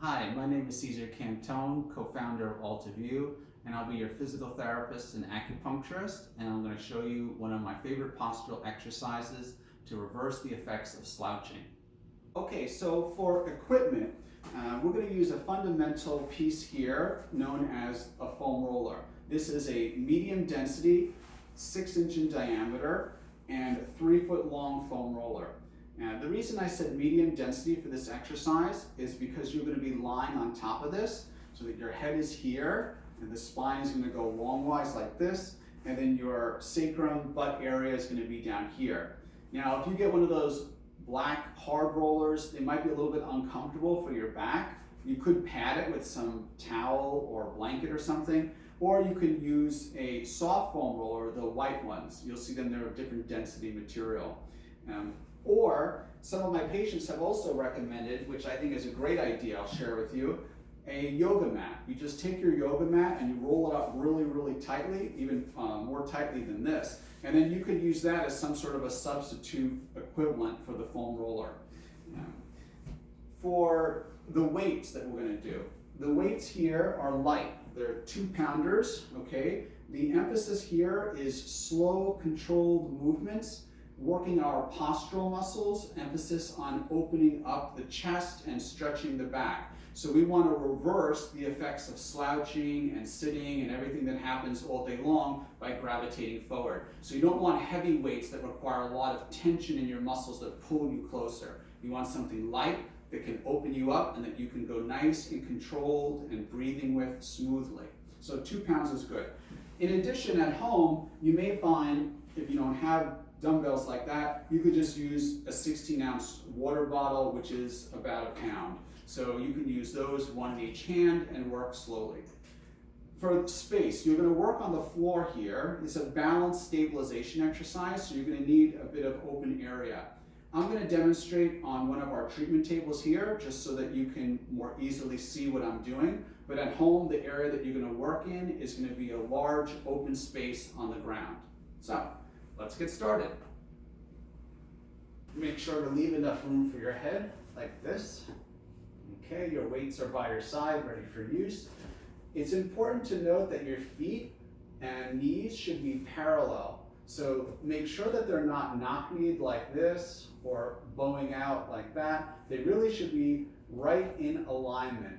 Hi, my name is Cesar Cantone, co-founder of AltaView, and I'll be your physical therapist and acupuncturist, and I'm going to show you one of my favorite postural exercises to reverse the effects of slouching. Okay, so for equipment, we're going to use a fundamental piece here known as a foam roller. This is a medium density, 6-inch in diameter, and 3-foot long foam roller. Now, the reason I said medium density for this exercise is because you're going to be lying on top of this so that your head is here and the spine is going to go longwise like this, and then your sacrum butt area is going to be down here. Now, if you get one of those black hard rollers, they might be a little bit uncomfortable for your back. You could pad it with some towel or blanket or something, or you could use a soft foam roller, the white ones. You'll see them, they're a different density material. Or some of my patients have also recommended, which I think is a great idea, I'll share with you, a yoga mat. You just take your yoga mat and you roll it up really, really tightly, even more tightly than this. And then you could use that as some sort of a substitute equivalent for the foam roller. For the weights that we're going to do, the weights here are light. They're 2-pounders, okay? The emphasis here is slow, controlled movements, working our postural muscles, emphasis on opening up the chest and stretching the back. So we want to reverse the effects of slouching and sitting and everything that happens all day long by gravitating forward. So you don't want heavy weights that require a lot of tension in your muscles that pull you closer. You want something light that can open you up and that you can go nice and controlled and breathing with smoothly. So 2 pounds is good. In addition, at home, you may find if you don't have dumbbells like that, you could just use a 16-ounce water bottle, which is about a pound. So you can use those, one in each hand, and work slowly. For space, you're going to work on the floor here. It's a balanced stabilization exercise, so you're going to need a bit of open area. I'm going to demonstrate on one of our treatment tables here, just so that you can more easily see what I'm doing. But at home, the area that you're going to work in is going to be a large open space on the ground. So, let's get started. Make sure to leave enough room for your head, like this. Okay, your weights are by your side, ready for use. It's important to note that your feet and knees should be parallel. So make sure that they're not knock-kneed like this or bowing out like that. They really should be right in alignment.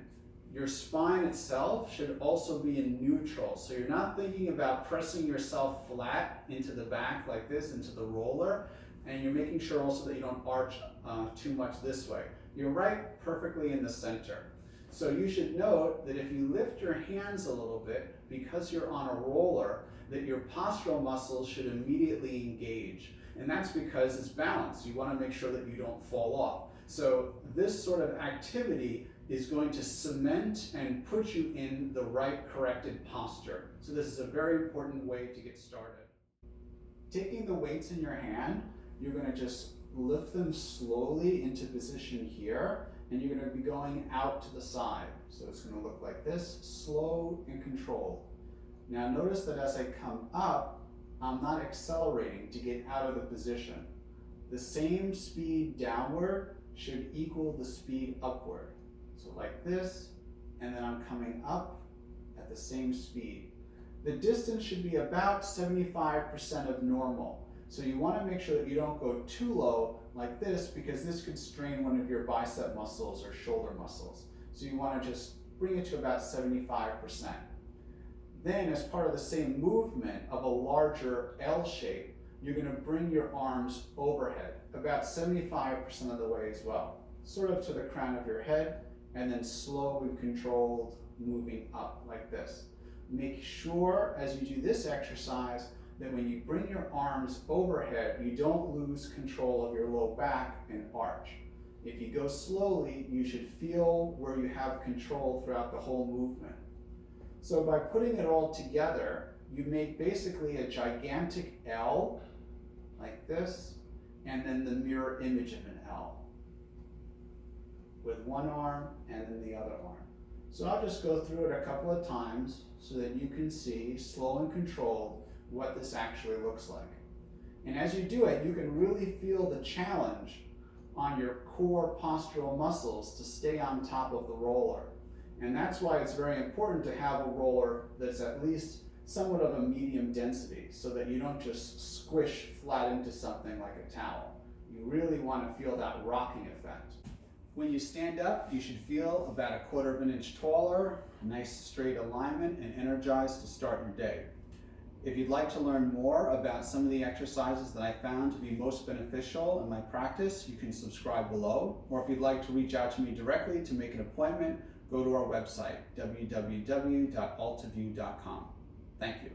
Your spine itself should also be in neutral. So you're not thinking about pressing yourself flat into the back like this, into the roller, and you're making sure also that you don't arch too much this way. You're right perfectly in the center. So you should note that if you lift your hands a little bit, because you're on a roller, that your postural muscles should immediately engage. And that's because it's balanced. You want to make sure that you don't fall off. So this sort of activity is going to cement and put you in the right corrected posture. So this is a very important way to get started. Taking the weights in your hand, you're going to just lift them slowly into position here, and you're going to be going out to the side. So it's going to look like this, slow and controlled. Now notice that as I come up, I'm not accelerating to get out of the position. The same speed downward should equal the speed upward. So like this, and then I'm coming up at the same speed. The distance should be about 75% of normal. So you want to make sure that you don't go too low like this, because this could strain one of your bicep muscles or shoulder muscles. So you want to just bring it to about 75%. Then, as part of the same movement of a larger L shape, you're going to bring your arms overhead, about 75% of the way as well, sort of to the crown of your head, and then slow and controlled moving up like this. Make sure as you do this exercise that when you bring your arms overhead, you don't lose control of your low back and arch. If you go slowly, you should feel where you have control throughout the whole movement. So by putting it all together, you make basically a gigantic L, like this, and then the mirror image of an L, with one arm and then the other arm. So I'll just go through it a couple of times so that you can see, slow and controlled, what this actually looks like. And as you do it, you can really feel the challenge on your core postural muscles to stay on top of the roller. And that's why it's very important to have a roller that's at least somewhat of a medium density so that you don't just squish flat into something like a towel. You really want to feel that rocking effect. When you stand up, you should feel about 1/4 of an inch taller, a nice straight alignment, and energized to start your day. If you'd like to learn more about some of the exercises that I found to be most beneficial in my practice, you can subscribe below. Or if you'd like to reach out to me directly to make an appointment, go to our website, www.altaview.com. Thank you.